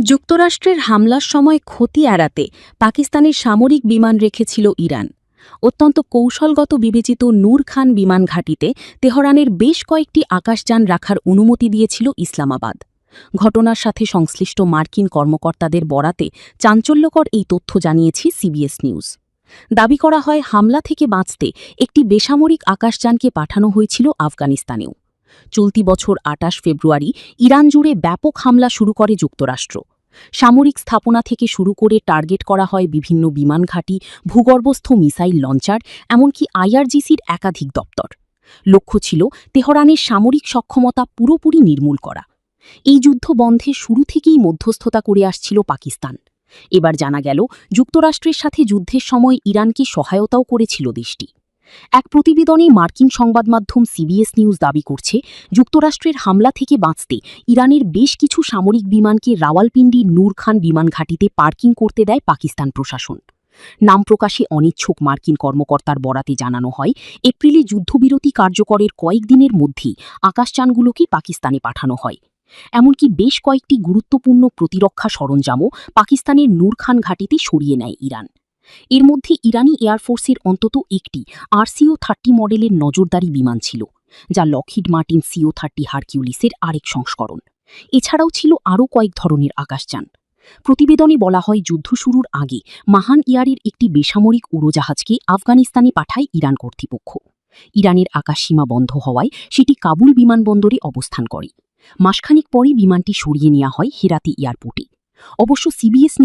যুক্তরাষ্ট্রের হামলার সময় ক্ষতি এড়াতে পাকিস্তানের সামরিক বিমান রেখেছিল ইরান। অত্যন্ত কৌশলগত বিবেচিত নূর খান বিমান ঘাঁটিতে তেহরানের বেশ কয়েকটি আকাশযান রাখার অনুমতি দিয়েছিল ইসলামাবাদ। ঘটনার সাথে সংশ্লিষ্ট মার্কিন কর্মকর্তাদের বরাতে চাঞ্চল্যকর এই তথ্য জানিয়েছে সিবিএস নিউজ। দাবি করা হয় হামলা থেকে বাঁচতে একটি বেসামরিক আকাশযানকে পাঠানো হয়েছিল আফগানিস্তানেও। চলতি বছর ২৮ ফেব্রুয়ারি ইরান জুড়ে ব্যাপক হামলা শুরু করে যুক্তরাষ্ট্র। সামরিক স্থাপনা থেকে শুরু করে টার্গেট করা হয় বিভিন্ন বিমান ঘাঁটি, ভূগর্ভস্থ মিসাইল লঞ্চার, এমনকি আইআরজিসির একাধিক দপ্তর। লক্ষ্য ছিল তেহরানের সামরিক সক্ষমতা পুরোপুরি নির্মূল করা। এই যুদ্ধ বন্ধে শুরু থেকেই মধ্যস্থতা করে আসছিল পাকিস্তান। এবার জানা গেল যুক্তরাষ্ট্রের সাথে যুদ্ধের সময় ইরানকে সহায়তাও করেছিল দেশটি। এক প্রতিবেদনে মার্কিন সংবাদমাধ্যম সিবিএস নিউজ দাবি করছে, যুক্তরাষ্ট্রের হামলা থেকে বাঁচতে ইরানের বেশ কিছু সামরিক বিমানকে রাওয়ালপিন্ডির নূর খান বিমান ঘাঁটিতে পার্কিং করতে দেয় পাকিস্তান প্রশাসন। নাম প্রকাশে অনিচ্ছুক মার্কিন কর্মকর্তার বরাতে জানানো হয়, এপ্রিলে যুদ্ধবিরতি কার্যকরের কয়েকদিনের মধ্যেই আকাশযানগুলোকে পাকিস্তানে পাঠানো হয়। এমনকি বেশ কয়েকটি গুরুত্বপূর্ণ প্রতিরক্ষা সরঞ্জামও পাকিস্তানের নূর খান ঘাঁটিতে সরিয়ে নেয় ইরান। এর মধ্যে ইরানি এয়ারফোর্সের অন্তত একটি RCO-30 মডেলের নজরদারি বিমান ছিল, যা লকহিড মার্টিন CO-30 হারকিউলিসের আরেক সংস্করণ। এছাড়াও ছিল আরও কয়েক ধরনের আকাশযান। প্রতিবেদনে বলা হয়, যুদ্ধ শুরুর আগে মাহান ইয়ারের একটি বেসামরিক উড়োজাহাজকে আফগানিস্তানে পাঠায় ইরান কর্তৃপক্ষ। ইরানের আকাশসীমা বন্ধ হওয়ায় সেটি কাবুল বিমানবন্দরে অবস্থান করে। মাসখানেক পরই বিমানটি সরিয়ে নেওয়া হয় হেরাতি এয়ারপোর্টে। অবশ্য সিবিএস